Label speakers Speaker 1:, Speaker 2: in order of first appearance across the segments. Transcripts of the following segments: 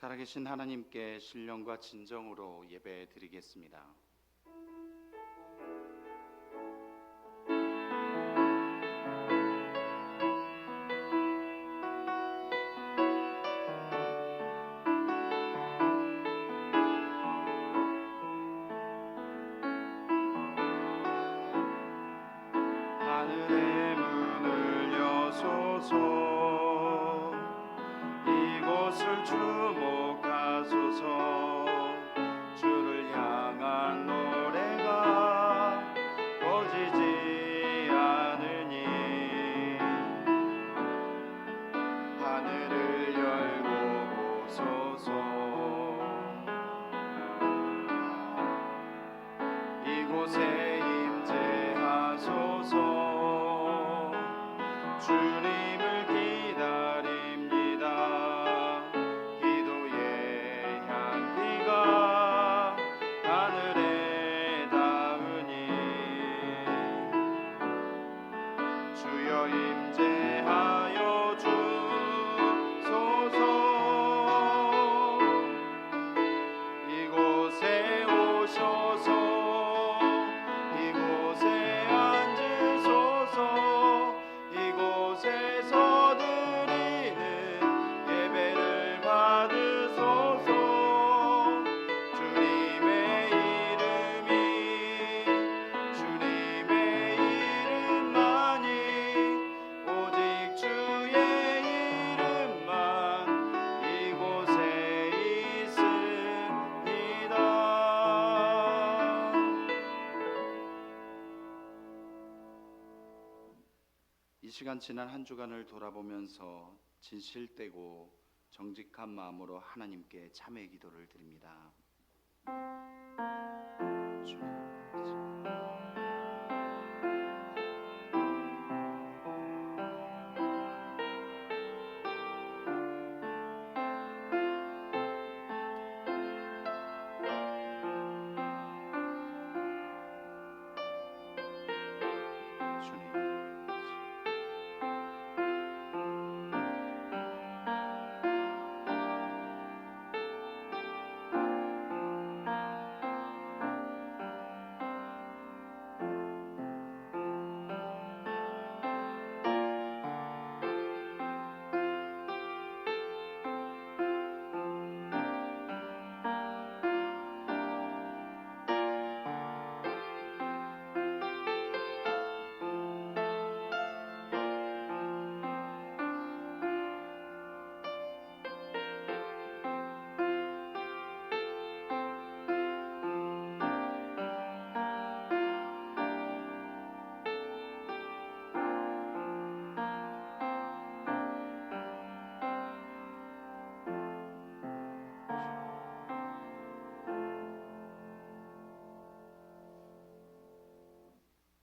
Speaker 1: 살아계신 하나님께 신령과 진정으로 예배 드리겠습니다. 하늘의 문을 여소서, 이곳을 주목하소서. 주를 향한 노래가 꺼지지 않으니 하늘을 열고 보소서. 이곳에 임재하소서. 주님을 기다립니다. 기도의 향기가 하늘에 닿으니 주여 임재하여 주소서. 이곳에 오셔서 이곳에 앉으소서. 이곳에서 드리는 예배를 받으소서. 주님의 이름이 주님의 이름만이 오직 주의 이름만 이곳에 있습니다. 이 시간 지난 한 주간을 돌아보면서 진실되고 정직한 마음으로 하나님께 참회 기도를 드립니다. 주님,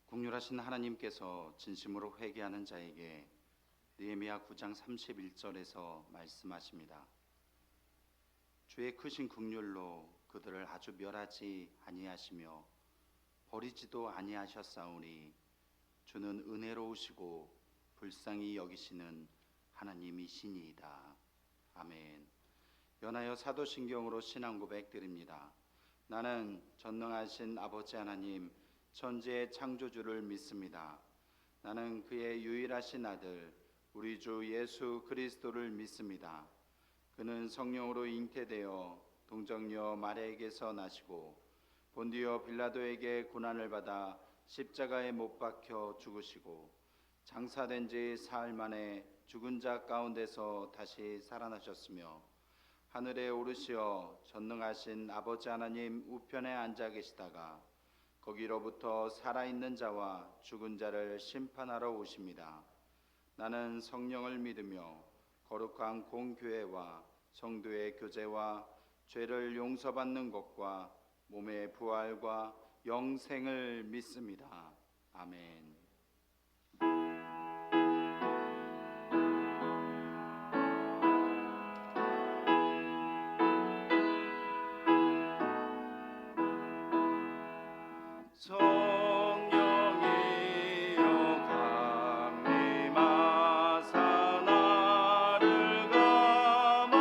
Speaker 1: 국률하신 하나님께서 진심으로 회개하는 자에게 느헤미야 9장 31절에서 말씀하십니다. 주의 크신 국률로 그들을 아주 멸하지 아니하시며 버리지도 아니하셨사오니 주는 은혜로우시고 불쌍히 여기시는 하나님이시니이다. 아멘. 연하여 사도신경으로 신앙 고백 드립니다. 나는 전능하신 아버지 하나님 천지의 창조주를 믿습니다. 나는 그의 유일하신 아들 우리 주 예수 그리스도를 믿습니다. 그는 성령으로 잉태되어 동정녀 마리아에게서 나시고 본디오 빌라도에게 고난을 받아 십자가에 못 박혀 죽으시고 장사된 지 사흘 만에 죽은 자 가운데서 다시 살아나셨으며 하늘에 오르시어 전능하신 아버지 하나님 우편에 앉아 계시다가 거기로부터 살아있는 자와 죽은 자를 심판하러 오십니다. 나는 성령을 믿으며 거룩한 공교회와 성도의 교제와 죄를 용서받는 것과 몸의 부활과 영생을 믿습니다. 아멘. 성령이여 감림하사 나를 감아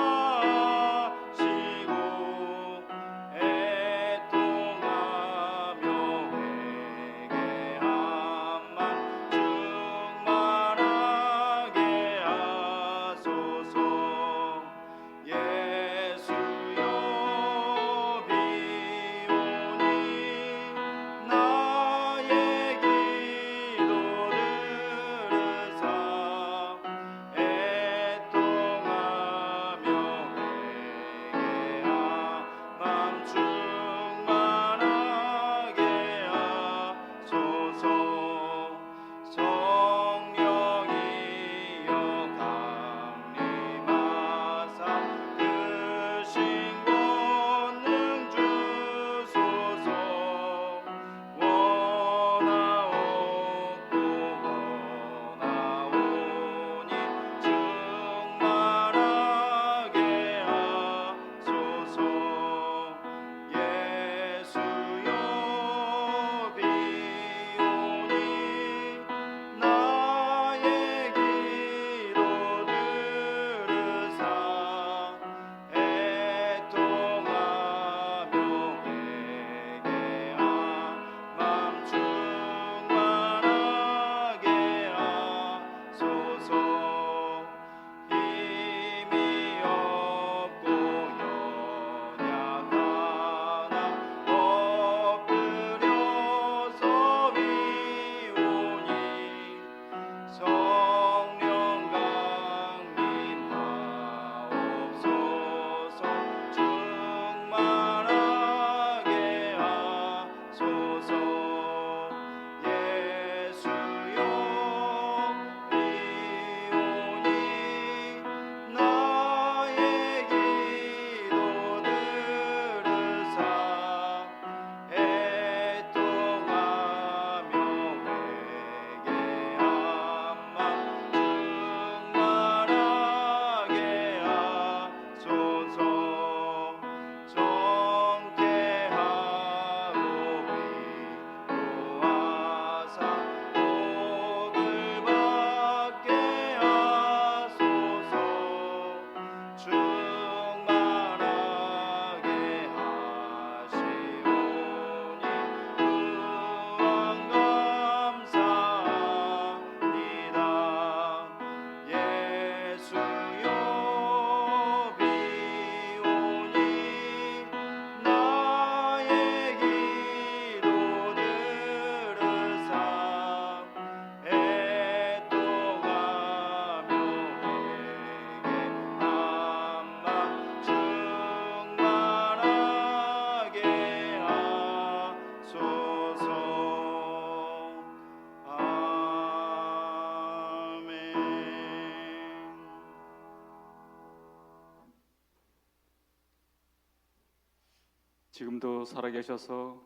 Speaker 2: 지금도 살아계셔서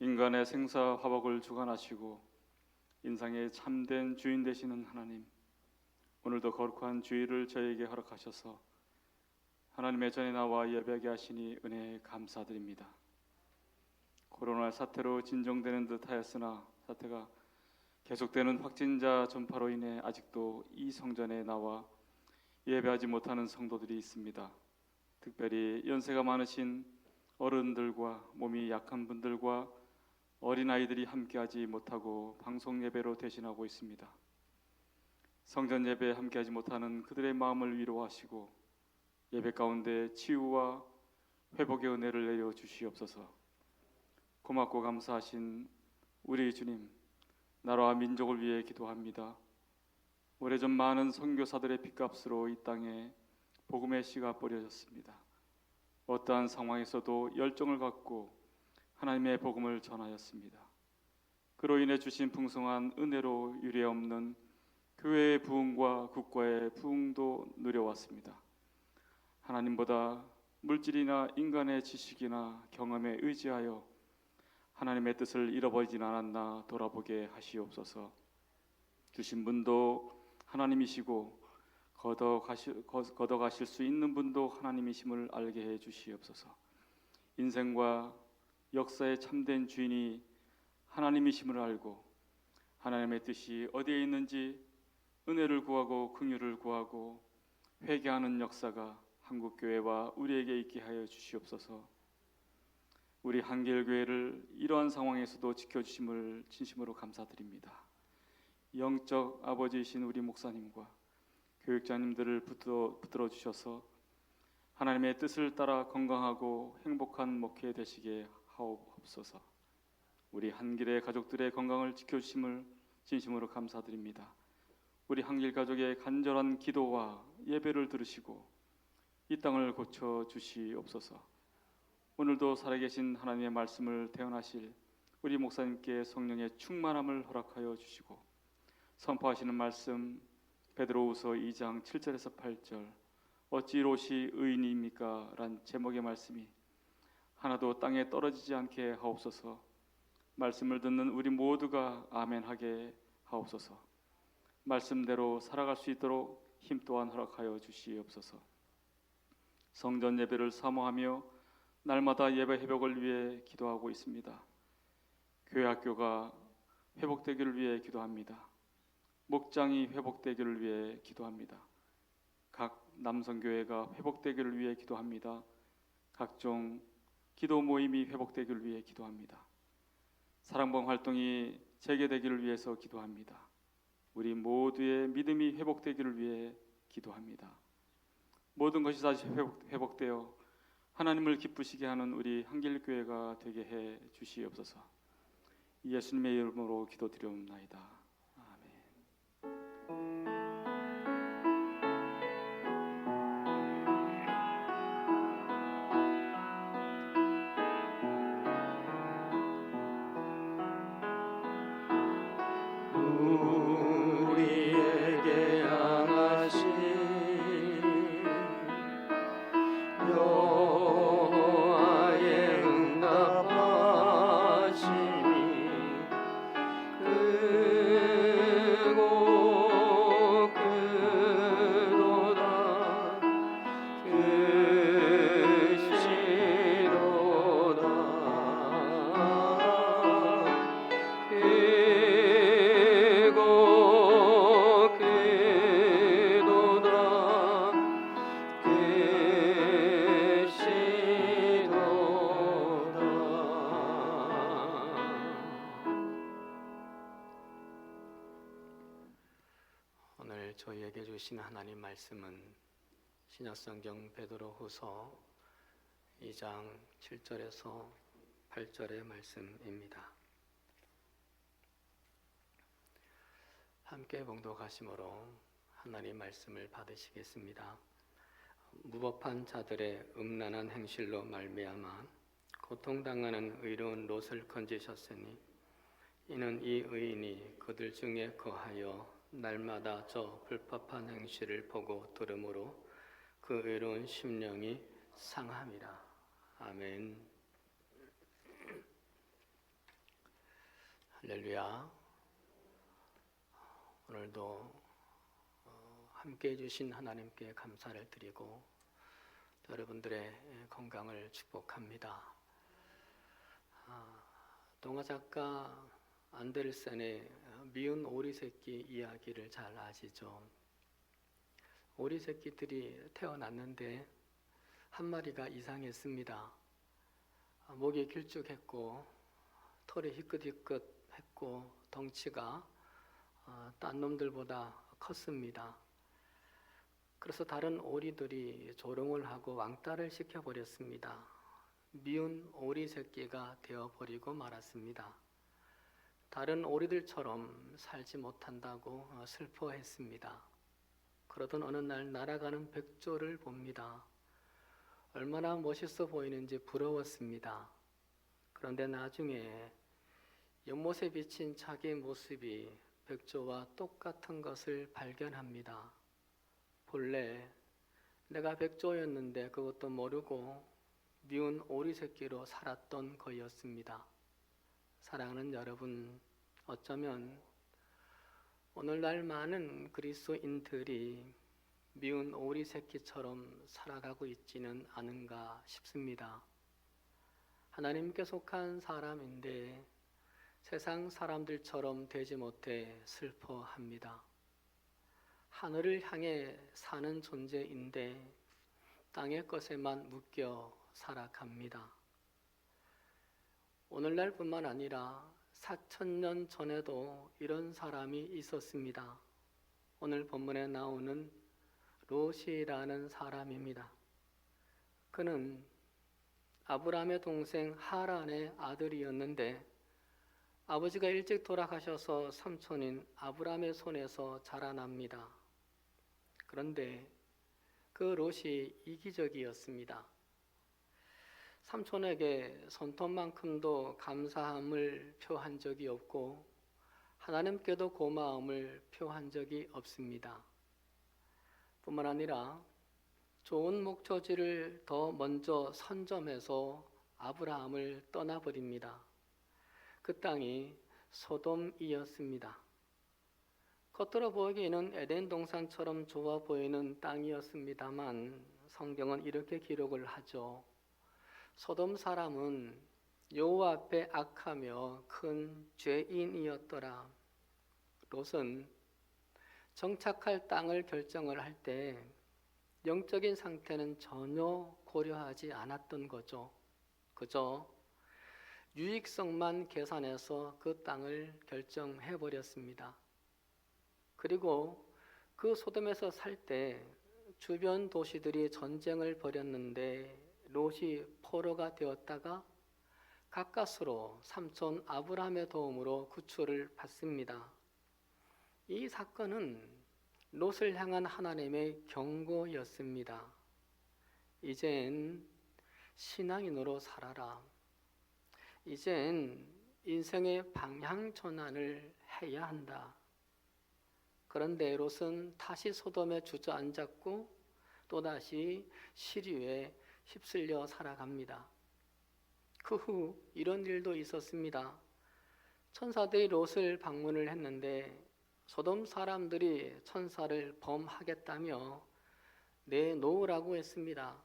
Speaker 2: 인간의 생사 화복을 주관하시고 인상의 참된 주인 되시는 하나님, 오늘도 거룩한 주일을 저에게 허락하셔서 하나님의 전에 나와 예배하게 하시니 은혜에 감사드립니다. 코로나 사태로 진정되는 듯 하였으나 사태가 계속되는 확진자 전파로 인해 아직도 이 성전에 나와 예배하지 못하는 성도들이 있습니다. 특별히 연세가 많으신 어른들과 몸이 약한 분들과 어린아이들이 함께하지 못하고 방송 예배로 대신하고 있습니다. 성전 예배에 함께하지 못하는 그들의 마음을 위로하시고 예배 가운데 치유와 회복의 은혜를 내려 주시옵소서. 고맙고 감사하신 우리 주님, 나라와 민족을 위해 기도합니다. 오래전 많은 선교사들의 핏값으로 이 땅에 복음의 씨가 뿌려졌습니다. 어떠한 상황에서도 열정을 갖고 하나님의 복음을 전하였습니다. 그로 인해 주신 풍성한 은혜로 유례없는 교회의 부흥과 국가의 부흥도 누려왔습니다. 하나님보다 물질이나 인간의 지식이나 경험에 의지하여 하나님의 뜻을 잃어버리진 않았나 돌아보게 하시옵소서. 주신 분도 하나님이시고 걷어가실 수 있는 분도 하나님이심을 알게 해 주시옵소서. 인생과 역사의 참된 주인이 하나님이심을 알고 하나님의 뜻이 어디에 있는지 은혜를 구하고 긍휼을 구하고 회개하는 역사가 한국교회와 우리에게 있게 하여 주시옵소서. 우리 한길교회를 이러한 상황에서도 지켜주심을 진심으로 감사드립니다. 영적 아버지이신 우리 목사님과 교육자님들을 붙들어 주셔서 하나님의 뜻을 따라 건강하고 행복한 목회 되시게 하옵소서. 우리 한길의 가족들의 건강을 지켜주심을 진심으로 감사드립니다. 우리 한길 가족의 간절한 기도와 예배를 들으시고 이 땅을 고쳐 주시옵소서. 오늘도 살아계신 하나님의 말씀을 대언하실 우리 목사님께 성령의 충만함을 허락하여 주시고 선포하시는 말씀 베드로후서 2장 7절에서 8절 어찌 롯이 의인입니까? 란 제목의 말씀이 하나도 땅에 떨어지지 않게 하옵소서. 말씀을 듣는 우리 모두가 아멘하게 하옵소서. 말씀대로 살아갈 수 있도록 힘 또한 허락하여 주시옵소서. 성전 예배를 사모하며 날마다 예배 회복을 위해 기도하고 있습니다. 교회 학교가 회복되기를 위해 기도합니다. 목장이 회복되기를 위해 기도합니다. 각 남성교회가 회복되기를 위해 기도합니다. 각종 기도 모임이 회복되기를 위해 기도합니다. 사랑방 활동이 재개되기를 위해서 기도합니다. 우리 모두의 믿음이 회복되기를 위해 기도합니다. 모든 것이 다시 회복되어 하나님을 기쁘시게 하는 우리 한길교회가 되게 해 주시옵소서. 예수님의 이름으로 기도드리옵나이다. 아멘.
Speaker 3: 우리에게 향하신 여호와의 응답하심이 크고 크도다 크시도다 오늘 저희에게 주신 하나님 말씀은 신약성경 베드로후서 2장 7절에서 8절의 말씀입니다. 함께 봉독하심으로 하나님 말씀을 받으시겠습니다. 무법한 자들의 음란한 행실로 말미암아 고통당하는 의로운 롯을 건지셨으니 이는 이 의인이 그들 중에 거하여 날마다 저 불법한 행실을 보고 들으므로 그 의로운 심령이 상함이라. 아멘. 할렐루야. 오늘도 함께 해주신 하나님께 감사를 드리고 여러분들의 건강을 축복합니다. 동화 작가 안데르센의 미운 오리 새끼 이야기를 잘 아시죠? 오리 새끼들이 태어났는데 한 마리가 이상했습니다. 목이 길쭉했고 털이 희끗희끗했고 덩치가 딴 놈들보다 컸습니다. 그래서 다른 오리들이 조롱을 하고 왕따를 시켜버렸습니다. 미운 오리 새끼가 되어버리고 말았습니다. 다른 오리들처럼 살지 못한다고 슬퍼했습니다. 그러던 어느 날 날아가는 백조를 봅니다. 얼마나 멋있어 보이는지 부러웠습니다. 그런데 나중에 연못에 비친 자기 모습이 백조와 똑같은 것을 발견합니다. 본래 내가 백조였는데 그것도 모르고 미운 오리 새끼로 살았던 거였습니다. 사랑하는 여러분, 어쩌면 오늘날 많은 그리스도인들이 미운 오리 새끼처럼 살아가고 있지는 않은가 싶습니다. 하나님께 속한 사람인데 세상 사람들처럼 되지 못해 슬퍼합니다. 하늘을 향해 사는 존재인데 땅의 것에만 묶여 살아갑니다. 오늘날뿐만 아니라 4,000년 전에도 이런 사람이 있었습니다. 오늘 본문에 나오는 롯이라는 사람입니다. 그는 아브라함의 동생 하란의 아들이었는데 아버지가 일찍 돌아가셔서 삼촌인 아브라함의 손에서 자라납니다. 그런데 그 롯이 이기적이었습니다. 삼촌에게 손톱만큼도 감사함을 표한 적이 없고 하나님께도 고마움을 표한 적이 없습니다. 뿐만 아니라 좋은 목초지를 더 먼저 선점해서 아브라함을 떠나버립니다. 그 땅이 소돔이었습니다. 겉으로 보기에는 에덴 동산처럼 좋아 보이는 땅이었습니다만 성경은 이렇게 기록을 하죠. 소돔 사람은 여호와 앞에 악하며 큰 죄인이었더라. 롯은 정착할 땅을 결정을 할 때 영적인 상태는 전혀 고려하지 않았던 거죠. 그저 유익성만 계산해서 그 땅을 결정해 버렸습니다. 그리고 그 소돔에서 살 때 주변 도시들이 전쟁을 벌였는데 롯이 포로가 되었다가 가까스로 삼촌 아브라함의 도움으로 구출을 받습니다. 이 사건은 롯을 향한 하나님의 경고였습니다. 이젠 신앙인으로 살아라. 이젠 인생의 방향 전환을 해야 한다. 그런데 롯은 다시 소돔에 주저앉았고 또다시 시류에 휩쓸려 살아갑니다. 그 후 이런 일도 있었습니다. 천사들이 롯을 방문을 했는데 소돔 사람들이 천사를 범하겠다며 내놓으라고 했습니다.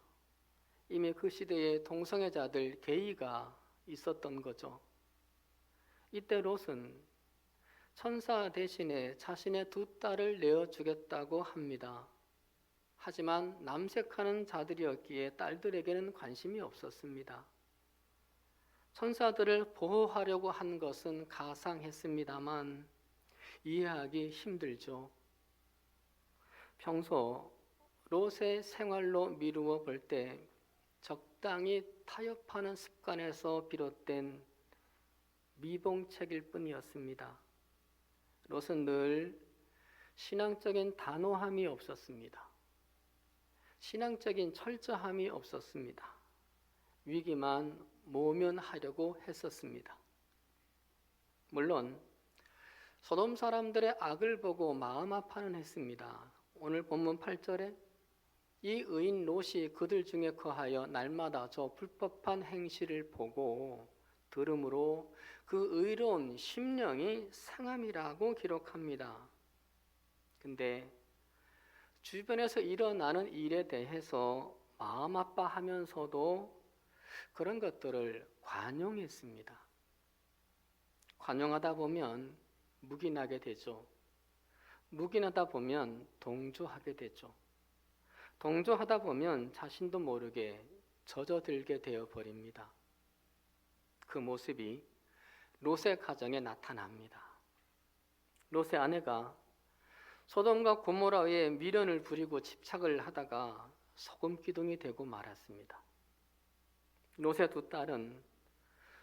Speaker 3: 이미 그 시대에 동성애자들 게이가 있었던 거죠. 이때 롯은 천사 대신에 자신의 두 딸을 내어주겠다고 합니다. 하지만 남색하는 자들이었기에 딸들에게는 관심이 없었습니다. 천사들을 보호하려고 한 것은 가상했습니다만 이해하기 힘들죠. 평소 롯의 생활로 미루어 볼 때 적당히 타협하는 습관에서 비롯된 미봉책일 뿐이었습니다. 롯은 늘 신앙적인 단호함이 없었습니다. 신앙적인 철저함이 없었습니다. 위기만 모면하려고 했었습니다. 물론 소돔 사람들의 악을 보고 마음 아파는 했습니다. 오늘 본문 8절에 이 의인 롯이 그들 중에 거하여 날마다 저 불법한 행실을 보고 들음으로 그 의로운 심령이 상함이라고 기록합니다. 근데 주변에서 일어나는 일에 대해서 마음 아파하면서도 그런 것들을 관용했습니다. 관용하다 보면 묵인하게 되죠. 묵인하다 보면 동조하게 되죠. 동조하다 보면 자신도 모르게 젖어들게 되어 버립니다. 그 모습이 롯의 가정에 나타납니다. 롯의 아내가 소돔과 고모라에 미련을 부리고 집착을 하다가 소금 기둥이 되고 말았습니다. 롯의 두 딸은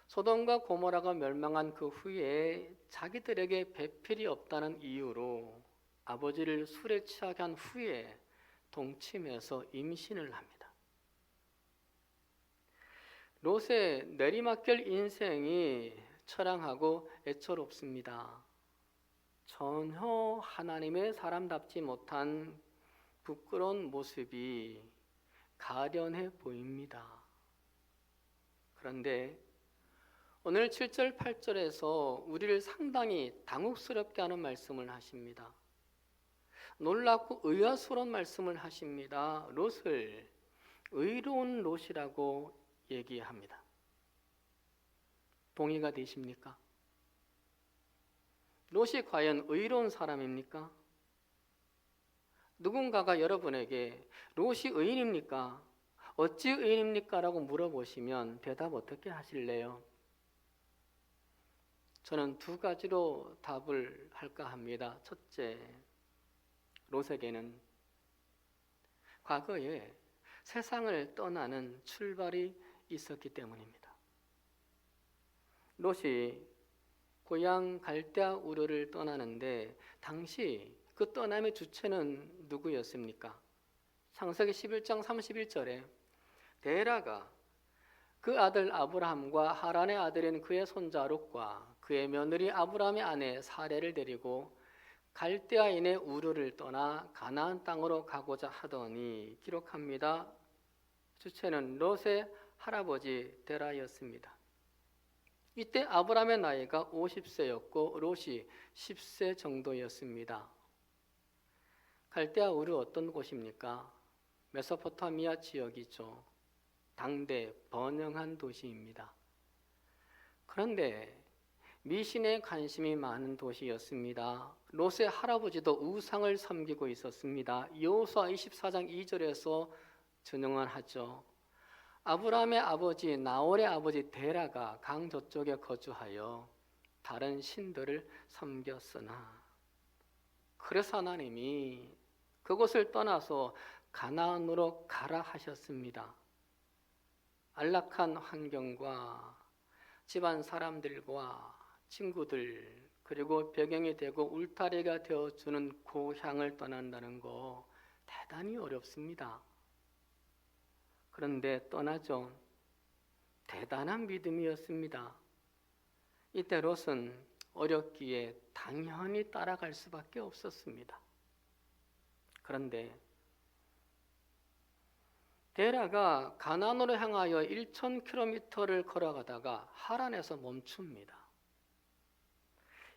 Speaker 3: 소돔과 고모라가 멸망한 그 후에 자기들에게 배필이 없다는 이유로 아버지를 술에 취하게 한 후에 동침해서 임신을 합니다. 롯의 내리막길 인생이 처량하고 애처롭습니다. 전혀 하나님의 사람답지 못한 부끄러운 모습이 가련해 보입니다. 그런데 오늘 7절, 8절에서 우리를 상당히 당혹스럽게 하는 말씀을 하십니다. 놀랍고 의아스러운 말씀을 하십니다. 롯을 의로운 롯이라고 얘기합니다. 동의가 되십니까? 롯이 과연 의로운 사람입니까? 누군가가 여러분에게 롯이 의인입니까? 어찌 의인입니까? 라고 물어보시면 대답 어떻게 하실래요? 저는 두 가지로 답을 할까 합니다. 첫째, 롯에게는 과거에 세상을 떠나는 출발이 있었기 때문입니다. 롯이 고향 갈대아 우르를 떠나는데 당시 그 떠남의 주체는 누구였습니까? 창세기 11장 31절에 데라가 그 아들 아브라함과 하란의 아들인 그의 손자 롯과 그의 며느리 아브라함의 아내 사레를 데리고 갈대아인의 우르를 떠나 가나안 땅으로 가고자 하더니 기록합니다. 주체는 롯의 할아버지 데라였습니다. 이때 아브라함의 나이가 50세였고 롯이 10세 정도였습니다. 갈대아 우르 어떤 곳입니까? 메소포타미아 지역이죠. 당대 번영한 도시입니다. 그런데 미신에 관심이 많은 도시였습니다. 롯의 할아버지도 우상을 섬기고 있었습니다. 여호수아 24장 2절에서 전용을 하죠. 아브라함의 아버지 나홀의 아버지 데라가 강 저쪽에 거주하여 다른 신들을 섬겼으나 그래서 하나님이 그곳을 떠나서 가나안으로 가라 하셨습니다. 안락한 환경과 집안 사람들과 친구들 그리고 배경이 되고 울타리가 되어주는 고향을 떠난다는 거 대단히 어렵습니다. 그런데 떠나죠. 대단한 믿음이었습니다. 이때 롯은 어렵기에 당연히 따라갈 수밖에 없었습니다. 그런데 데라가 가나안으로 향하여 1000km를 걸어가다가 하란에서 멈춥니다.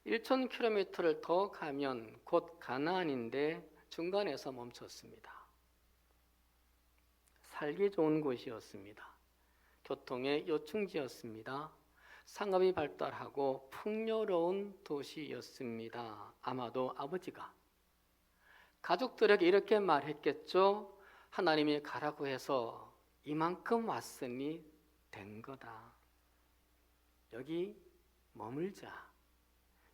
Speaker 3: 1000km를 더 가면 곧 가나안인데 중간에서 멈췄습니다. 살기 좋은 곳이었습니다. 교통의 요충지였습니다. 상업이 발달하고 풍요로운 도시였습니다. 아마도 아버지가 가족들에게 이렇게 말했겠죠. 하나님이 가라고 해서 이만큼 왔으니 된 거다. 여기 머물자.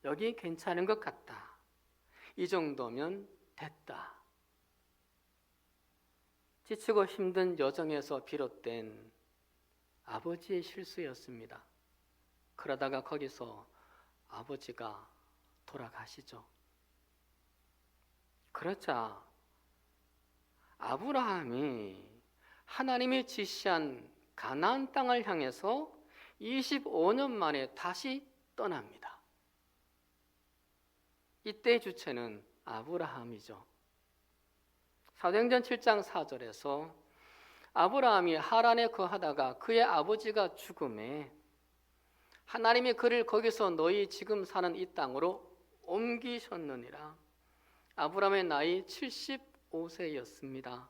Speaker 3: 여기 괜찮은 것 같다. 이 정도면 됐다. 지치고 힘든 여정에서 비롯된 아버지의 실수였습니다. 그러다가 거기서 아버지가 돌아가시죠. 그러자 아브라함이 하나님이 지시한 가나안 땅을 향해서 25년 만에 다시 떠납니다. 이때의 주체는 아브라함이죠. 사도행전 7장 4절에서 아브라함이 하란에 거하다가 그의 아버지가 죽음에 하나님이 그를 거기서 너희 지금 사는 이 땅으로 옮기셨느니라. 아브라함의 나이 75세였습니다.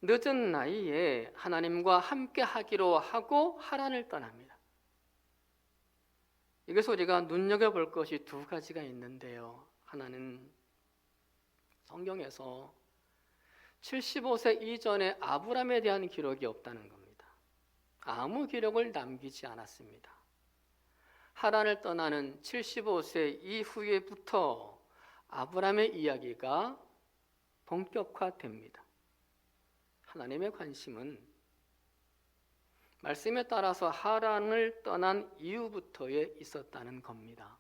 Speaker 3: 늦은 나이에 하나님과 함께 하기로 하고 하란을 떠납니다. 여기서 우리가 눈여겨볼 것이 두 가지가 있는데요. 하나는 성경에서 75세 이전에 아브라함에 대한 기록이 없다는 겁니다. 아무 기록을 남기지 않았습니다. 하란을 떠나는 75세 이후에부터 아브라함의 이야기가 본격화됩니다. 하나님의 관심은 말씀에 따라서 하란을 떠난 이후부터에 있었다는 겁니다.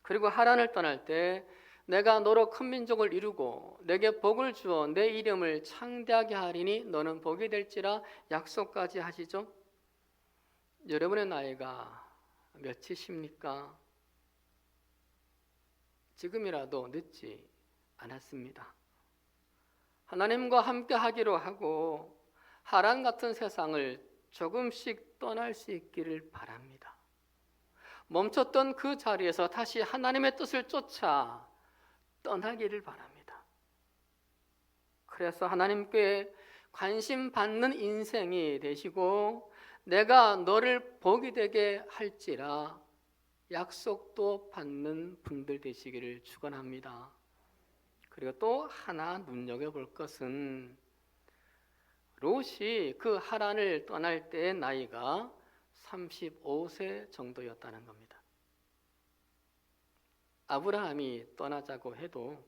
Speaker 3: 그리고 하란을 떠날 때 내가 너로 큰 민족을 이루고 내게 복을 주어 내 이름을 창대하게 하리니 너는 복이 될지라 약속까지 하시죠. 여러분의 나이가 몇이십니까? 지금이라도 늦지 않았습니다. 하나님과 함께 하기로 하고 하란 같은 세상을 조금씩 떠날 수 있기를 바랍니다. 멈췄던 그 자리에서 다시 하나님의 뜻을 쫓아 떠나기를 바랍니다. 그래서 하나님께 관심 받는 인생이 되시고 내가 너를 복이 되게 할지라 약속도 받는 분들 되시기를 축원합니다. 그리고 또 하나 눈여겨볼 것은 롯이 그 하란을 떠날 때의 나이가 35세 정도였다는 겁니다. 아브라함이 떠나자고 해도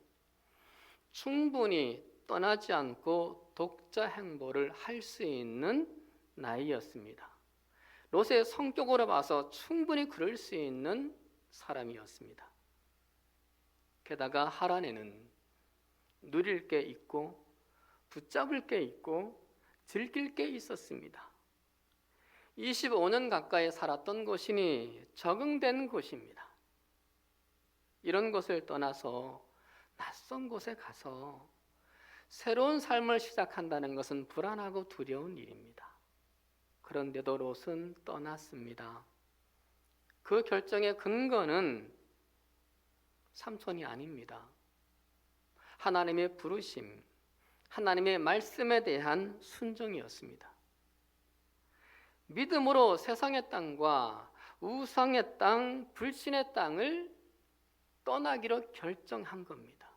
Speaker 3: 충분히 떠나지 않고 독자 행보를 할 수 있는 나이였습니다. 롯의 성격으로 봐서 충분히 그럴 수 있는 사람이었습니다. 게다가 하란에는 누릴 게 있고 붙잡을 게 있고 즐길 게 있었습니다. 25년 가까이 살았던 곳이니 적응된 곳입니다. 이런 곳을 떠나서 낯선 곳에 가서 새로운 삶을 시작한다는 것은 불안하고 두려운 일입니다. 그런데도 롯은 떠났습니다. 그 결정의 근거는 삼손이 아닙니다. 하나님의 부르심, 하나님의 말씀에 대한 순종이었습니다. 믿음으로 세상의 땅과 우상의 땅, 불신의 땅을 떠나기로 결정한 겁니다.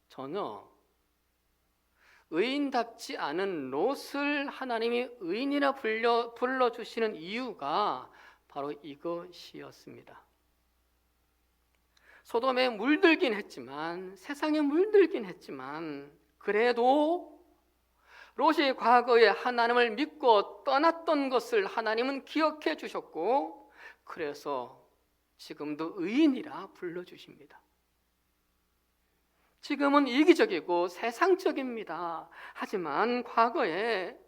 Speaker 3: 전혀 의인답지 않은 롯을 하나님이 의인이라 불러주시는 이유가 바로 이것이었습니다. 소돔에 물들긴 했지만, 세상에 물들긴 했지만, 그래도 롯이 과거에 하나님을 믿고 떠났던 것을 하나님은 기억해 주셨고, 그래서 지금도 의인이라 불러주십니다. 지금은 이기적이고 세상적입니다. 하지만 과거에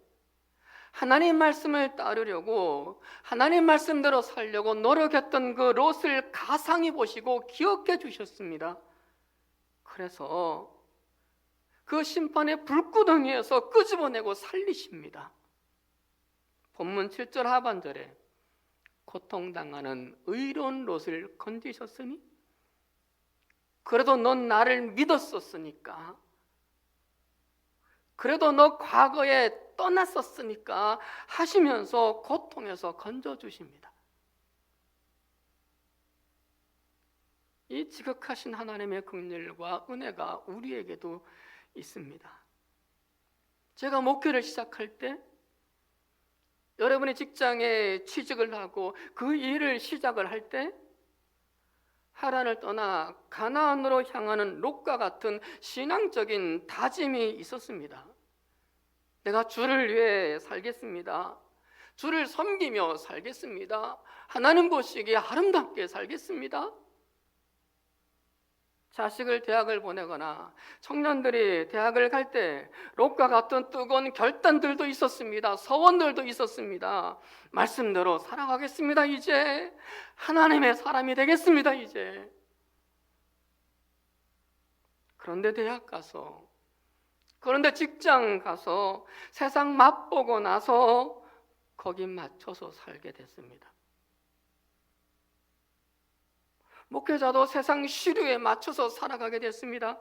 Speaker 3: 하나님 말씀을 따르려고 하나님 말씀대로 살려고 노력했던 그 롯을 가상히 보시고 기억해 주셨습니다. 그래서 그 심판의 불구덩이에서 끄집어내고 살리십니다. 본문 7절 하반절에 고통당하는 의로운 롯을 건지셨으니 그래도 넌 나를 믿었었으니까, 그래도 너 과거에 떠났었으니까 하시면서 고통에서 건져주십니다. 이 지극하신 하나님의 긍휼과 은혜가 우리에게도 있습니다. 제가 목회를 시작할 때, 여러분이 직장에 취직을 하고 그 일을 시작을 할 때 하란을 떠나 가나안으로 향하는 롯과 같은 신앙적인 다짐이 있었습니다. 내가 주를 위해 살겠습니다. 주를 섬기며 살겠습니다. 하나님 보시기에 아름답게 살겠습니다. 자식을 대학을 보내거나 청년들이 대학을 갈 때 롯과 같은 뜨거운 결단들도 있었습니다. 서원들도 있었습니다. 말씀대로 살아가겠습니다. 이제 하나님의 사람이 되겠습니다. 이제. 그런데 대학 가서, 그런데 직장 가서 세상 맛보고 나서 거기 맞춰서 살게 됐습니다. 목회자도 세상 시류에 맞춰서 살아가게 됐습니다.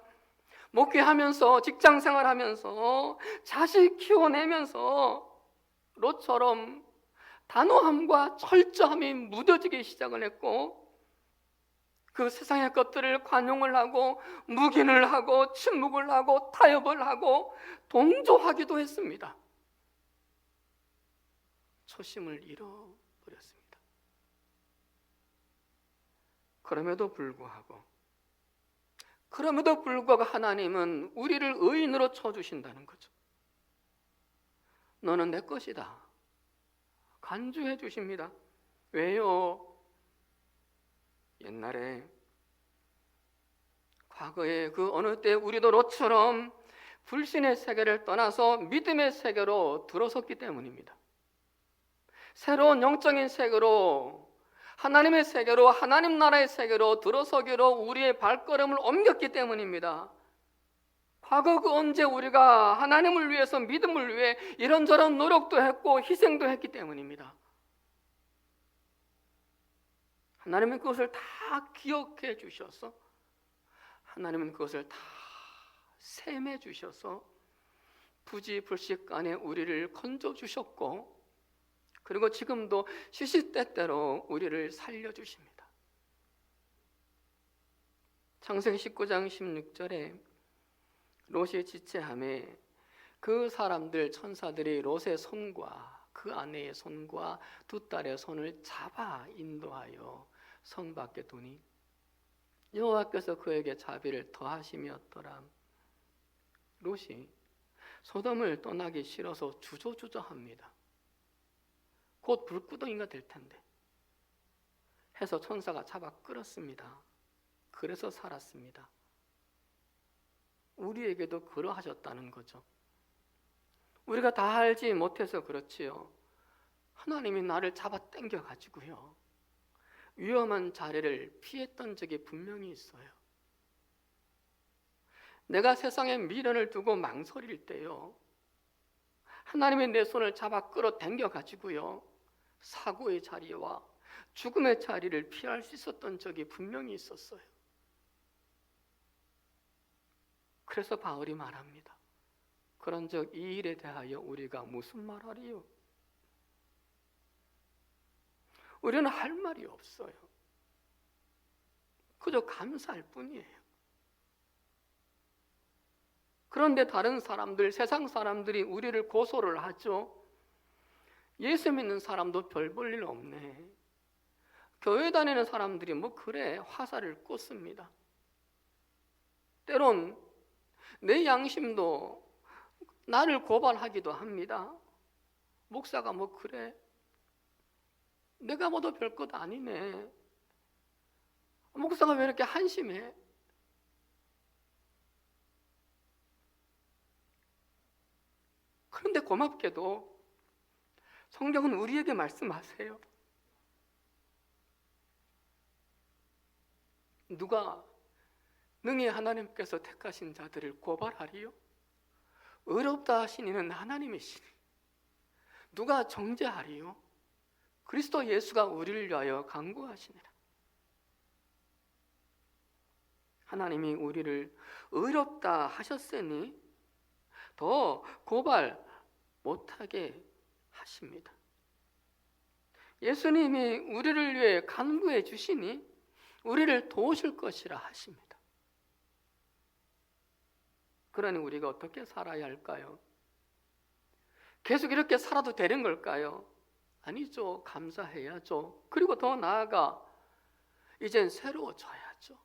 Speaker 3: 목회하면서 직장 생활하면서 자식 키워내면서 롯처럼 단호함과 철저함이 무뎌지기 시작을 했고 그 세상의 것들을 관용을 하고 묵인을 하고 침묵을 하고 타협을 하고 동조하기도 했습니다. 초심을 잃어버렸습니다. 그럼에도 불구하고 하나님은 우리를 의인으로 쳐주신다는 거죠. 너는 내 것이다. 간주해 주십니다. 왜요? 옛날에 과거에 그 어느 때 우리도 롯처럼 불신의 세계를 떠나서 믿음의 세계로 들어섰기 때문입니다. 새로운 영적인 세계로 하나님의 세계로 하나님 나라의 세계로 들어서기로 우리의 발걸음을 옮겼기 때문입니다. 과거 그 언제 우리가 하나님을 위해서 믿음을 위해 이런저런 노력도 했고 희생도 했기 때문입니다. 하나님은 그것을 다 기억해 주셔서 하나님은 그것을 다 셈해 주셔서 부지불식간에 우리를 건져 주셨고 그리고 지금도 시시때때로 우리를 살려주십니다. 창세기 19장 16절에 롯이 지체함에 그 사람들 천사들이 롯의 손과 그 아내의 손과 두 딸의 손을 잡아 인도하여 성 밖에 두니 여호와께서 그에게 자비를 더하심이었더라. 롯이 소돔을 떠나기 싫어서 주저주저합니다. 곧 불구덩이가 될 텐데 해서 천사가 잡아 끌었습니다. 그래서 살았습니다. 우리에게도 그러하셨다는 거죠. 우리가 다 알지 못해서 그렇지요. 하나님이 나를 잡아 당겨 가지고요 위험한 자리를 피했던 적이 분명히 있어요. 내가 세상에 미련을 두고 망설일 때요 하나님이 내 손을 잡아 끌어 당겨 가지고요 사고의 자리와 죽음의 자리를 피할 수 있었던 적이 분명히 있었어요. 그래서 바울이 말합니다. 그런즉 이 일에 대하여 우리가 무슨 말하리요? 우리는 할 말이 없어요. 그저 감사할 뿐이에요. 그런데 다른 사람들, 세상 사람들이 우리를 고소를 하죠. 예수 믿는 사람도 별 볼 일 없네. 교회 다니는 사람들이 뭐 그래 화살을 꽂습니다. 때론 내 양심도 나를 고발하기도 합니다. 목사가 뭐 그래 내가 뭐도 별 것 아니네. 목사가 왜 이렇게 한심해? 그런데 고맙게도 성경은 우리에게 말씀하세요. 누가 능히 하나님께서 택하신 자들을 고발하리요? 의롭다 하신 이는 하나님이시니 누가 정죄하리요? 그리스도 예수가 우리를 위하여 간구하시니라. 하나님이 우리를 의롭다 하셨으니 더 고발 못하게 하십니다. 예수님이 우리를 위해 간구해 주시니 우리를 도우실 것이라 하십니다. 그러니 우리가 어떻게 살아야 할까요? 계속 이렇게 살아도 되는 걸까요? 아니죠. 감사해야죠. 그리고 더 나아가 이젠 새로워져야죠.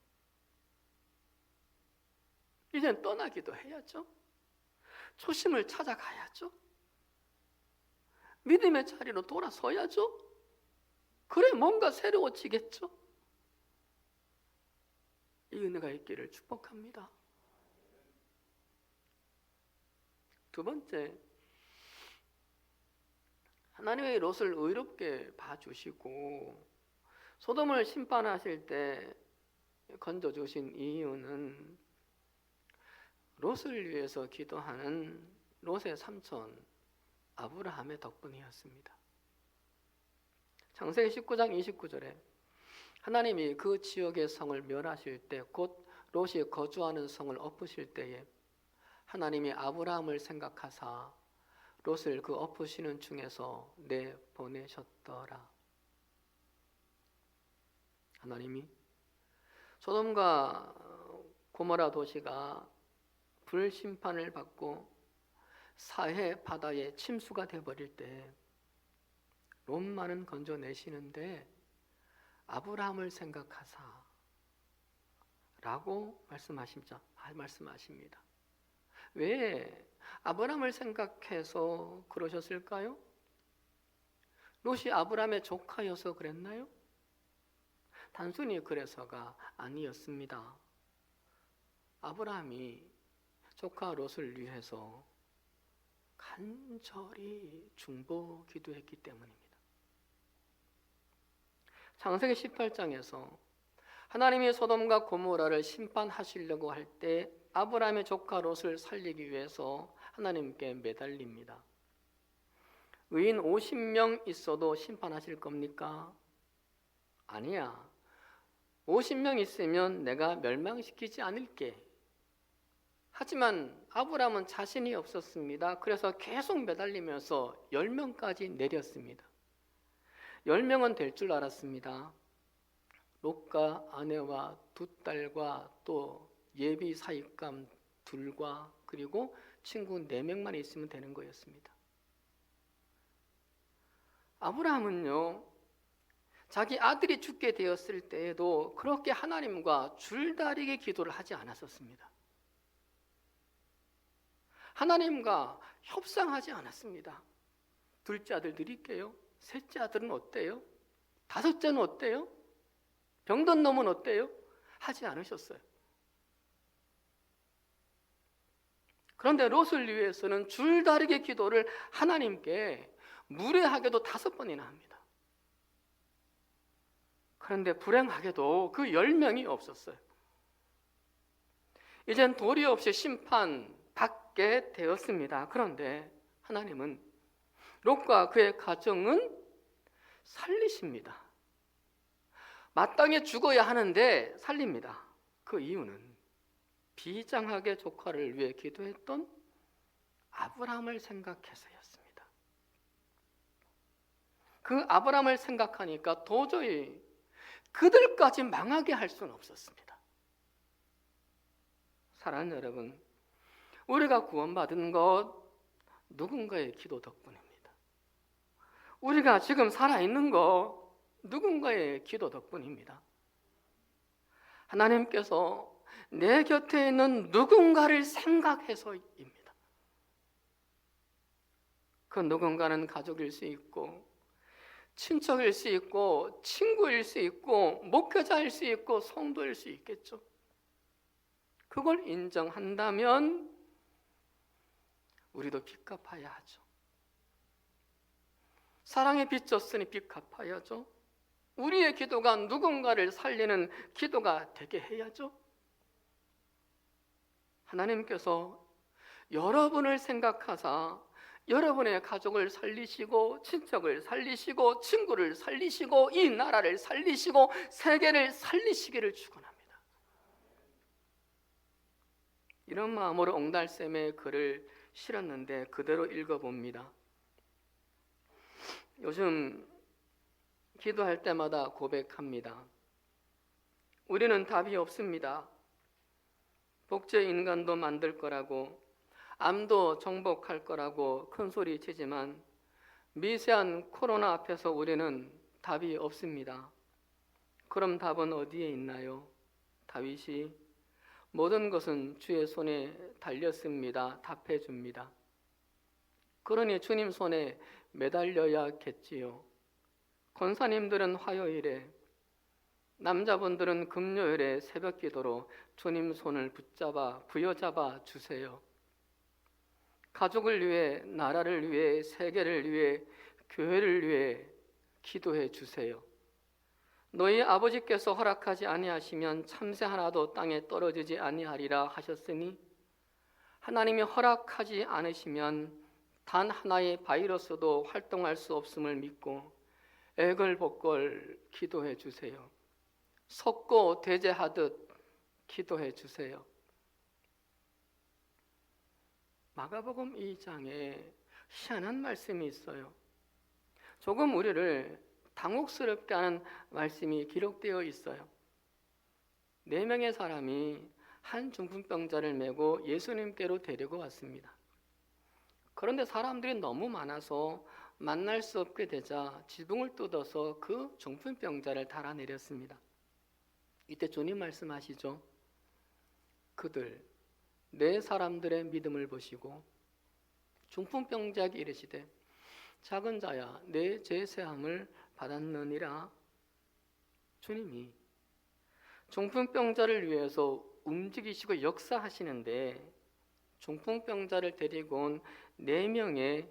Speaker 3: 이젠 떠나기도 해야죠. 초심을 찾아가야죠. 믿음의 자리로 돌아서야죠. 그래 뭔가 새로워지겠죠. 이 은혜가 있기를 축복합니다. 두 번째, 하나님의 롯을 의롭게 봐주시고 소돔을 심판하실 때 건져주신 이유는 롯을 위해서 기도하는 롯의 삼촌 아브라함의 덕분이었습니다. 창세기 19장 29절에 하나님이 그 지역의 성을 멸하실 때, 곧 롯이 거주하는 성을 엎으실 때에 하나님이 아브라함을 생각하사 롯을 그 엎으시는 중에서 내보내셨더라. 하나님이 소돔과 고모라 도시가 불심판을 받고 사해 바다에 침수가 돼버릴 때 롯만은 건져내시는데 아브라함을 생각하사 라고 말씀하십니다. 왜 아브라함을 생각해서 그러셨을까요? 롯이 아브라함의 조카여서 그랬나요? 단순히 그래서가 아니었습니다. 아브라함이 조카 롯을 위해서 간절히 중보 기도했기 때문입니다. 창세기 18장에서 하나님이 소돔과 고모라를 심판하시려고 할 때 아브라함의 조카 롯을 살리기 위해서 하나님께 매달립니다. 의인 50명 있어도 심판하실 겁니까? 아니야. 50명 있으면 내가 멸망시키지 않을게. 하지만 아브라함은 자신이 없었습니다. 그래서 계속 매달리면서 10명까지 내렸습니다. 10명은 될 줄 알았습니다. 롯과 아내와 두 딸과 또 예비 사익감 둘과 그리고 친구 4명만 있으면 되는 거였습니다. 아브라함은요, 자기 아들이 죽게 되었을 때에도 그렇게 하나님과 줄다리기 기도를 하지 않았었습니다. 하나님과 협상하지 않았습니다. 둘째 아들 드릴게요. 셋째 아들은 어때요? 다섯째는 어때요? 병든 놈은 어때요? 하지 않으셨어요. 그런데 롯을 위해서는 줄다리기 기도를 하나님께 무례하게도 5번이나 합니다. 그런데 불행하게도 그 10명이 없었어요. 이젠 도리 없이 심판받게 되었습니다. 그런데 하나님은 롯과 그의 가정은 살리십니다. 마땅히 죽어야 하는데 살립니다. 그 이유는 비장하게 조카를 위해 기도했던 아브라함을 생각해서였습니다. 그 아브라함을 생각하니까 도저히 그들까지 망하게 할 수는 없었습니다. 사랑하는 여러분, 우리가 구원받은 것 누군가의 기도 덕분입니다. 우리가 지금 살아있는 것 누군가의 기도 덕분입니다. 하나님께서 내 곁에 있는 누군가를 생각해서입니다. 그 누군가는 가족일 수 있고 친척일 수 있고 친구일 수 있고 목회자일 수 있고 성도일 수 있겠죠. 그걸 인정한다면 우리도 빚 갚아야 하죠. 사랑에 빚졌으니 빚 갚아야죠. 우리의 기도가 누군가를 살리는 기도가 되게 해야죠. 하나님께서 여러분을 생각하사 여러분의 가족을 살리시고 친척을 살리시고 친구를 살리시고 이 나라를 살리시고 세계를 살리시기를 축원합니다. 이런 마음으로 옹달샘의 글을 실었는데 그대로 읽어봅니다. 요즘 기도할 때마다 고백합니다. 우리는 답이 없습니다. 복제 인간도 만들 거라고 암도 정복할 거라고 큰 소리 치지만 미세한 코로나 앞에서 우리는 답이 없습니다. 그럼 답은 어디에 있나요? 다윗이 모든 것은 주의 손에 달렸습니다. 답해 줍니다. 그러니 주님 손에 매달려야겠지요. 권사님들은 화요일에, 남자분들은 금요일에 새벽 기도로 주님 손을 부여잡아 주세요. 가족을 위해, 나라를 위해, 세계를 위해, 교회를 위해 기도해 주세요. 너희 아버지께서 허락하지 아니하시면 참새 하나도 땅에 떨어지지 아니하리라 하셨으니 하나님이 허락하지 않으시면 단 하나의 바이러스도 활동할 수 없음을 믿고 애걸복걸 기도해 주세요. 속고 대제하듯 기도해 주세요. 마가복음 2장에 희한한 말씀이 있어요. 조금 우리를 당혹스럽게 하는 말씀이 기록되어 있어요. 4명의 사람이 한 중풍병자를 메고 예수님께로 데리고 왔습니다. 그런데 사람들이 너무 많아서 만날 수 없게 되자 지붕을 뜯어서 그 중풍병자를 달아내렸습니다. 이때 주님 말씀하시죠. 그들 네 사람들의 믿음을 보시고 중풍병자에게 이르시되 작은 자야 내 죄 사함을 받았느니라. 주님이 중풍병자를 위해서 움직이시고 역사하시는데 중풍병자를 데리고 온 4명의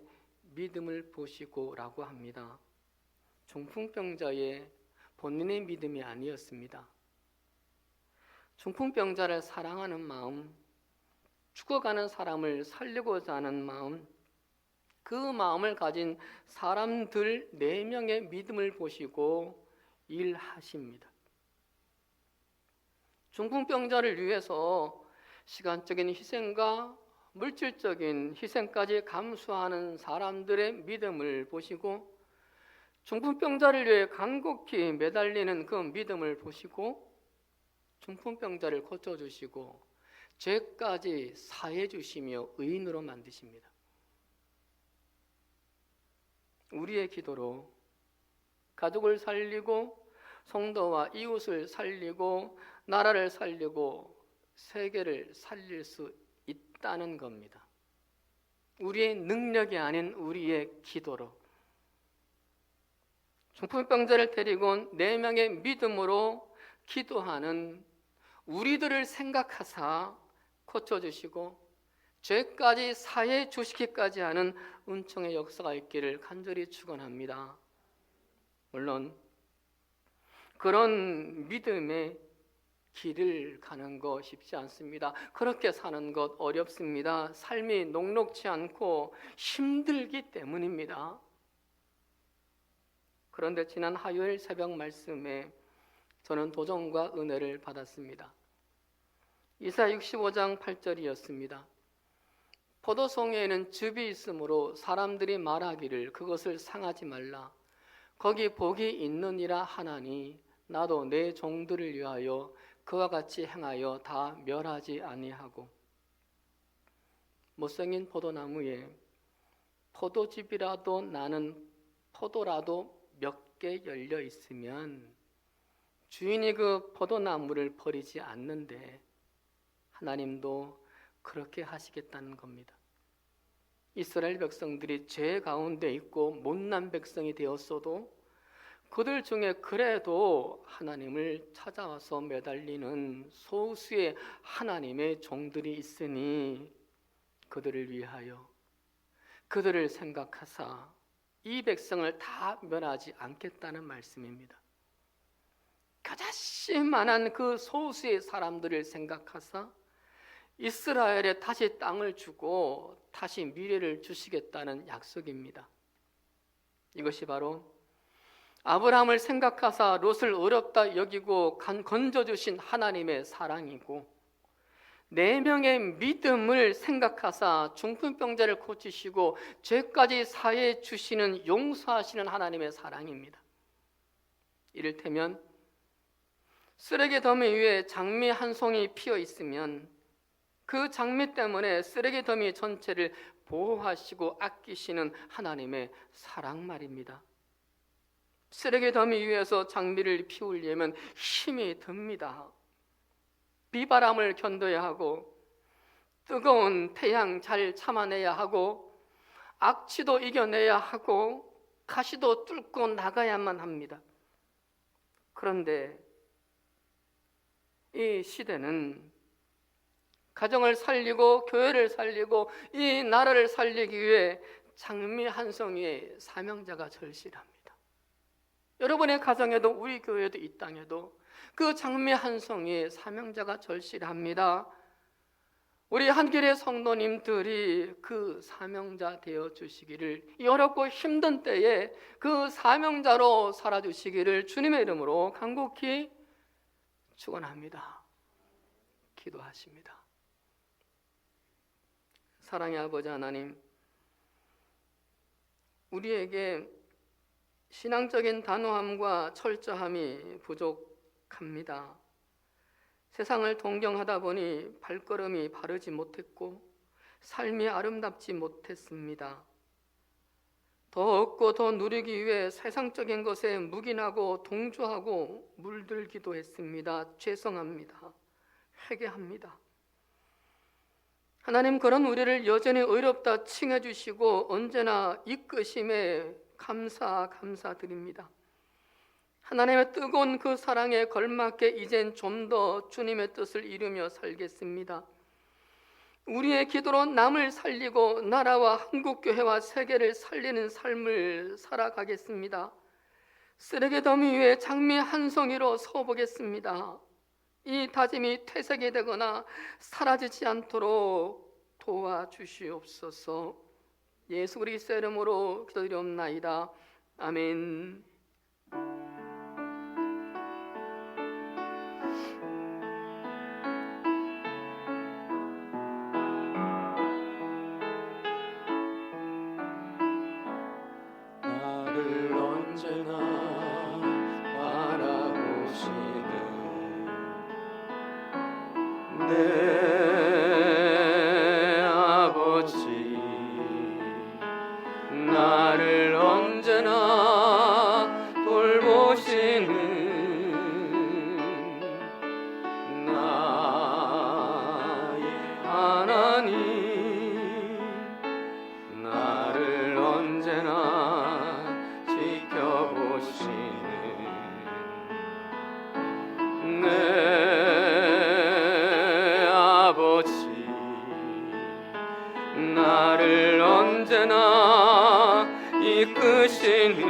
Speaker 3: 믿음을 보시고 라고 합니다. 중풍병자의 본인의 믿음이 아니었습니다. 중풍병자를 사랑하는 마음, 죽어가는 사람을 살리고자 하는 마음, 그 마음을 가진 사람들 4명의 믿음을 보시고 일하십니다. 중풍병자를 위해서 시간적인 희생과 물질적인 희생까지 감수하는 사람들의 믿음을 보시고 중풍병자를 위해 간곡히 매달리는 그 믿음을 보시고 중풍병자를 고쳐주시고 죄까지 사해 주시며 의인으로 만드십니다. 우리의 기도로 가족을 살리고 성도와 이웃을 살리고 나라를 살리고 세계를 살릴 수 있다는 겁니다. 우리의 능력이 아닌 우리의 기도로 중풍병자를 데리고 온 4명의 믿음으로 기도하는 우리들을 생각하사 고쳐주시고 죄까지 사해 주시기까지 하는 은총의 역사가 있기를 간절히 축원합니다. 물론 그런 믿음의 길을 가는 거 쉽지 않습니다. 그렇게 사는 것 어렵습니다. 삶이 녹록지 않고 힘들기 때문입니다. 그런데 지난 화요일 새벽 말씀에 저는 도전과 은혜를 받았습니다. 이사야 65장 8절이었습니다. 포도송이에는 즙이 있으므로 사람들이 말하기를 그것을 상하지 말라. 거기 복이 있느니라 하나니 나도 내 종들을 위하여 그와 같이 행하여 다 멸하지 아니하고. 못생긴 포도나무에 포도즙이라도 나는 포도라도 몇 개 열려 있으면 주인이 그 포도나무를 버리지 않는데 하나님도 그렇게 하시겠다는 겁니다. 이스라엘 백성들이 죄 가운데 있고 못난 백성이 되었어도 그들 중에 그래도 하나님을 찾아와서 매달리는 소수의 하나님의 종들이 있으니 그들을 위하여 그들을 생각하사 이 백성을 다 멸하지 않겠다는 말씀입니다. 겨자씨 만한 그 소수의 사람들을 생각하사 이스라엘에 다시 땅을 주고 다시 미래를 주시겠다는 약속입니다. 이것이 바로 아브라함을 생각하사 롯을 어렵다 여기고 건져주신 하나님의 사랑이고 4명의 믿음을 생각하사 중풍병자를 고치시고 죄까지 사해 주시는 용서하시는 하나님의 사랑입니다. 이를테면 쓰레기 더미 위에 장미 한 송이 피어 있으면 그 장미 때문에 쓰레기 더미 전체를 보호하시고 아끼시는 하나님의 사랑 말입니다. 쓰레기 더미 위에서 장미를 피우려면 힘이 듭니다. 비바람을 견뎌야 하고 뜨거운 태양 잘 참아내야 하고 악취도 이겨내야 하고 가시도 뚫고 나가야만 합니다. 그런데 이 시대는 가정을 살리고 교회를 살리고 이 나라를 살리기 위해 장미 한 송이의 사명자가 절실합니다. 여러분의 가정에도 우리 교회도 이 땅에도 그 장미 한 송이의 사명자가 절실합니다. 우리 한길의 성도님들이 그 사명자 되어 주시기를, 이 어렵고 힘든 때에 그 사명자로 살아주시기를 주님의 이름으로 간곡히 축원합니다. 기도하십니다. 사랑의 아버지 하나님, 우리에게 신앙적인 단호함과 철저함이 부족합니다. 세상을 동경하다 보니 발걸음이 바르지 못했고 삶이 아름답지 못했습니다. 더 얻고 더 누리기 위해 세상적인 것에 묵인하고 동조하고 물들기도 했습니다. 죄송합니다. 회개합니다. 하나님, 그런 우리를 여전히 의롭다 칭해 주시고 언제나 이끄심에 감사드립니다. 하나님의 뜨거운 그 사랑에 걸맞게 이젠 좀 더 주님의 뜻을 이루며 살겠습니다. 우리의 기도로 남을 살리고 나라와 한국교회와 세계를 살리는 삶을 살아가겠습니다. 쓰레기 더미 위에 장미 한 송이로 서보겠습니다. 이 다짐이 퇴색이 되거나 사라지지 않도록 도와주시옵소서. 예수 그리스도의 이름으로 기도드리옵나이다. 아멘.
Speaker 4: 나를 언제나 바라보시는 내 아버지, 나를 언제나 돌보시는 나의 하나님, 나를 언제나 지켜보시는 내 아버지, 나를 언제나 이끄시는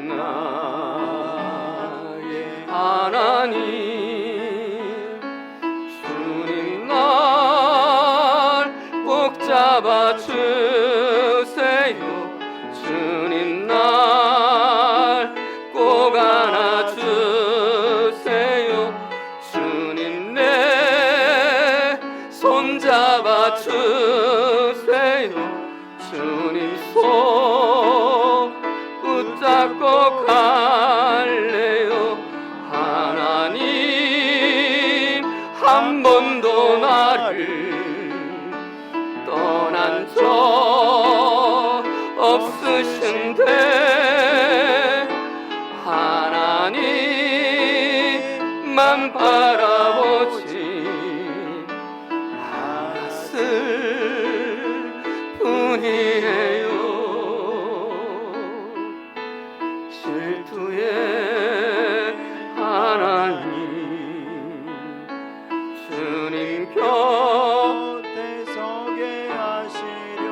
Speaker 4: 나의 하나님, 주님 날 꼭 잡아주세요. 주님 날 꼭 안아주세요. 주님 내 손 잡아주세요. 주님 손 붙잡고 갈래요. 하나님, 한 번도 나를 떠난 적 없으신데 하나님만 바라보지 않았을 뿐이에요. 질투의 하나님, 주님 곁에 서게 하시려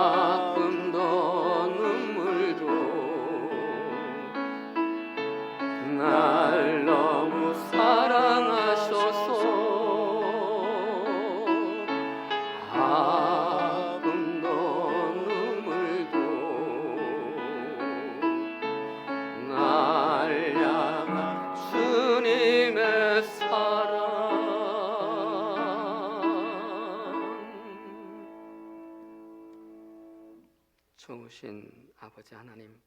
Speaker 4: 아픔도 눈물도 날 너무 사랑하셔서 아픔도 눈물도 날 향한 주님의 사랑.
Speaker 3: 좋으신 아버지 하나님,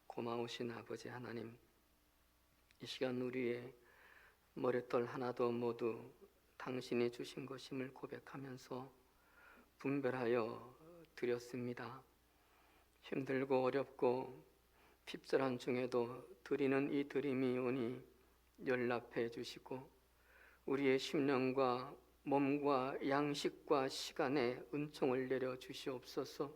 Speaker 3: 고마우신 아버지 하나님, 이 시간 우리의 머릿돌 하나도 모두 당신이 주신 것임을 고백하면서 분별하여 드렸습니다. 힘들고 어렵고 핍절한 중에도 드리는 이 드림이 오니 연락해 주시고 우리의 심령과 몸과 양식과 시간에 은총을 내려 주시옵소서.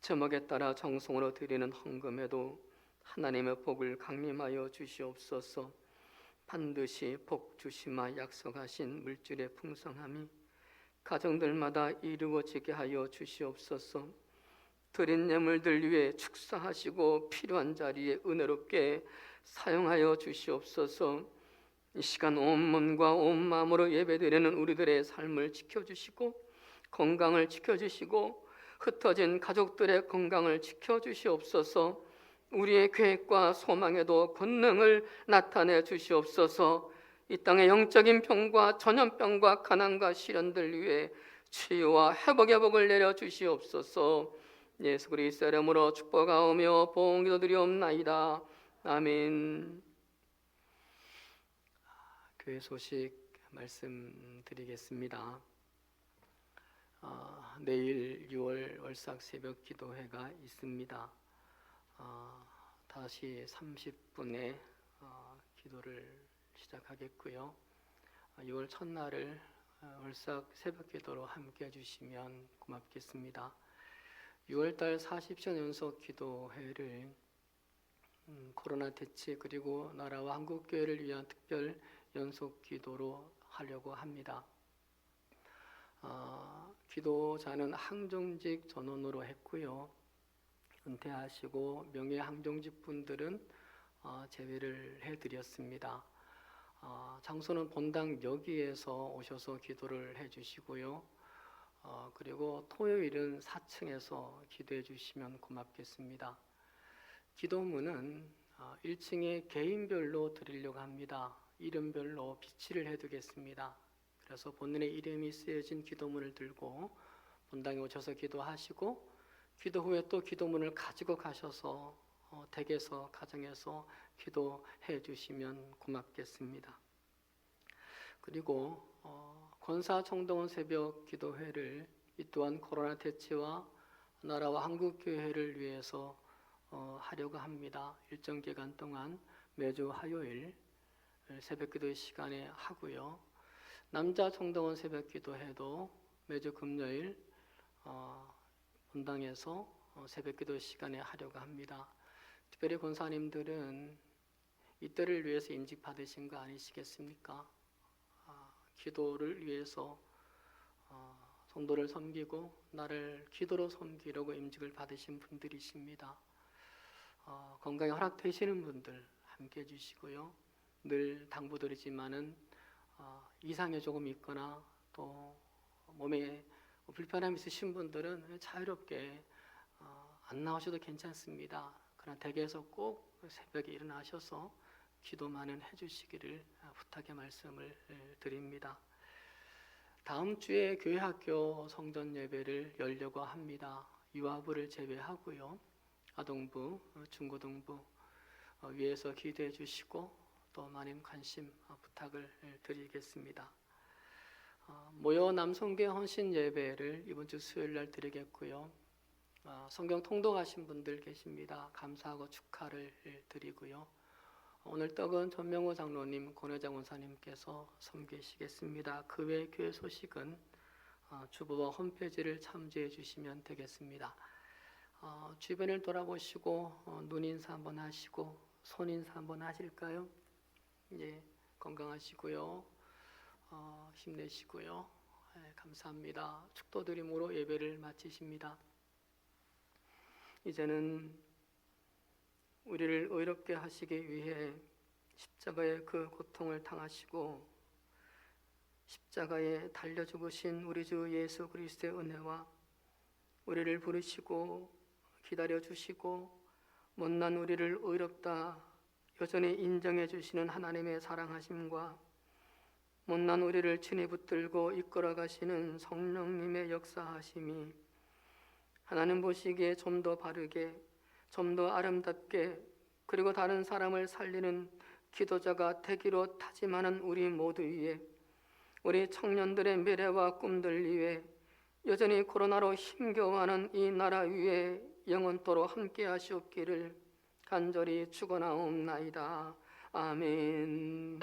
Speaker 3: 제목에 따라 정성으로 드리는 헌금에도 하나님의 복을 강림하여 주시옵소서. 반드시 복 주시마 약속하신 물질의 풍성함이 가정들마다 이루어지게 하여 주시옵소서. 드린 예물들 위에 축사하시고 필요한 자리에 은혜롭게 사용하여 주시옵소서. 이 시간 온 몸과 온 마음으로 예배드리는 우리들의 삶을 지켜주시고 건강을 지켜주시고 흩어진 가족들의 건강을 지켜주시옵소서. 우리의 계획과 소망에도 권능을 나타내 주시옵소서. 이 땅의 영적인 병과 전염병과 가난과 시련들 위해 치유와 회복의 복을 내려 주시옵소서. 예수 그리스도의 이름으로 축복하오며 보응기도 드리옵나이다. 아멘. 교회 소식 말씀드리겠습니다. 내일 6월 월삭 새벽 기도회가 있습니다. 다시 30분에 기도를 시작하겠고요. 6월 첫날을 월삭 새벽 기도로 함께 해주시면 고맙겠습니다. 6월달 40년 연속 기도회를 코로나 대책 그리고 나라와 한국교회를 위한 특별 연속 기도로 하려고 합니다. 기도자는 항정직 전원으로 했고요. 은퇴하시고 명예 항정직 분들은 제외를 해드렸습니다. 장소는 본당 여기에서 오셔서 기도를 해주시고요. 그리고 토요일은 4층에서 기도해 주시면 고맙겠습니다. 기도문은 1층에 개인별로 드리려고 합니다. 이름별로 비치를 해두겠습니다. 그래서 본인의 이름이 쓰여진 기도문을 들고 본당에 오셔서 기도하시고 기도 후에 또 기도문을 가지고 가셔서 댁에서 가정에서 기도해 주시면 고맙겠습니다. 그리고 권사 청동원 새벽 기도회를 이 또한 코로나 대치와 나라와 한국교회를 위해서 하려고 합니다. 일정 기간 동안 매주 화요일 새벽 기도 시간에 하고요. 남자 청동원 새벽 기도회도 매주 금요일 본당에서 새벽 기도 시간에 하려고 합니다. 특별히 권사님들은 이때를 위해서 임직 받으신 거 아니시겠습니까? 기도를 위해서 성도를 섬기고 나를 기도로 섬기려고 임직을 받으신 분들이십니다. 건강이 허락되시는 분들 함께 해주시고요. 늘 당부드리지만은 이상이 조금 있거나 또 몸에 불편함이 있으신 분들은 자유롭게 안 나오셔도 괜찮습니다. 그러나 댁에서 꼭 새벽에 일어나셔서 기도만은 해주시기를 부탁의 말씀을 드립니다. 다음 주에 교회학교 성전 예배를 열려고 합니다. 유아부를 제외하고요. 아동부, 중고등부 위에서 기도해 주시고 또 많은 관심 부탁을 드리겠습니다. 모여 남성교회 헌신 예배를 이번 주 수요일 날 드리겠고요. 성경 통독하신 분들 계십니다. 감사하고 축하를 드리고요. 오늘 떡은 전명호 장로님, 권회장 원사님께서 섬기시겠습니다. 그 외 교회 소식은 주보와 홈페이지를 참조해 주시면 되겠습니다. 주변을 돌아보시고 눈 인사 한번 하시고 손 인사 한번 하실까요? 예, 건강하시고요. 힘내시고요. 감사합니다. 축도드림으로 예배를 마치십니다. 이제는 우리를 의롭게 하시기 위해 십자가의 그 고통을 당하시고 십자가에 달려 죽으신 우리 주 예수 그리스도의 은혜와 우리를 부르시고 기다려 주시고 못난 우리를 의롭다 여전히 인정해 주시는 하나님의 사랑하심과 못난 우리를 친히 붙들고 이끌어 가시는 성령님의 역사하심이 하나님 보시기에 좀 더 바르게 좀 더 아름답게 그리고 다른 사람을 살리는 기도자가 되기로 다짐하는 우리 모두 위에 우리 청년들의 미래와 꿈들 위에 여전히 코로나로 힘겨워하는 이 나라 위에 영원토록 함께 하시옵기를 간절히 축원하옵나이다. 아멘.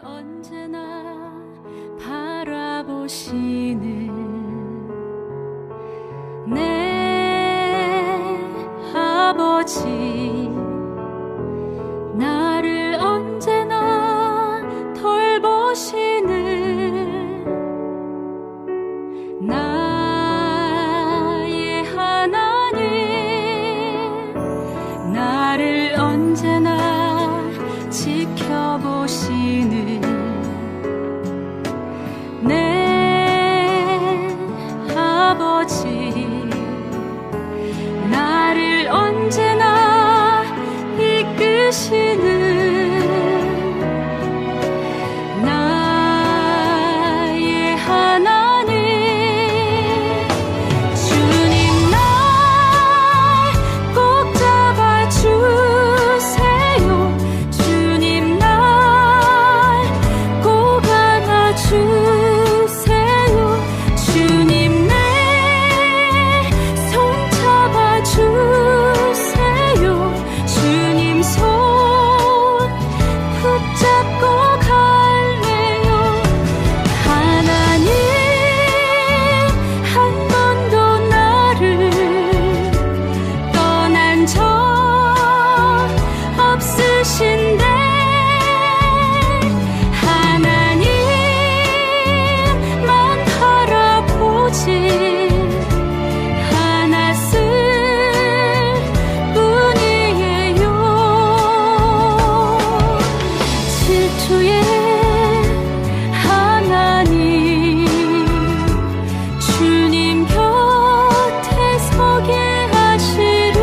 Speaker 5: 언제나 바라보시는 내 아버지, 나를 언제나 돌보시는 나의 하나님, 나를 언제나 지켜보시는 내 아버지, 나를 언제나 이끄시는 나의 하나님, 주님 날 꼭 잡아주세요. 주님 날 꼭 안아주세요. 주님 내 손 잡아주세요. 주님 손 붙잡고 갈래요. 하나님 한 번도 나를 떠난 적 없으신데, 하나님만 바라보지 않았을 뿐이에요. 질투의 하나님, 주님 곁에 서게 하시려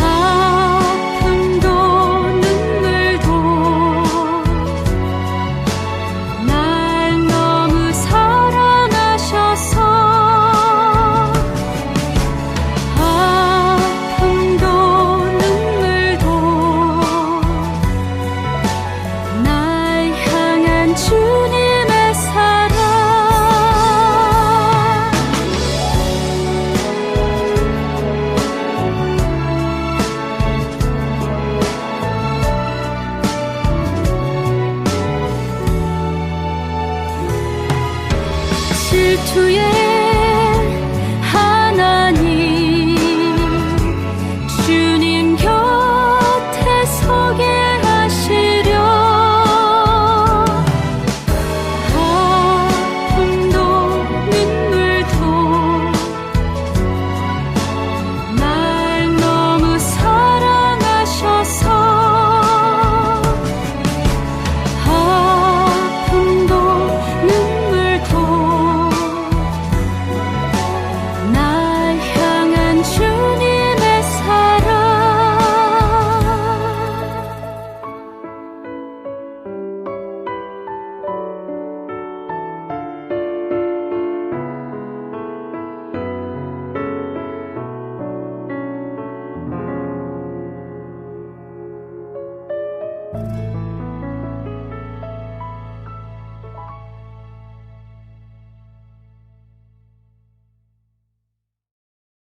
Speaker 5: 아픔도 눈물도 날 너무 사랑하셔서, 아픔도 눈물도 날 향한 주님의 사랑. 질투의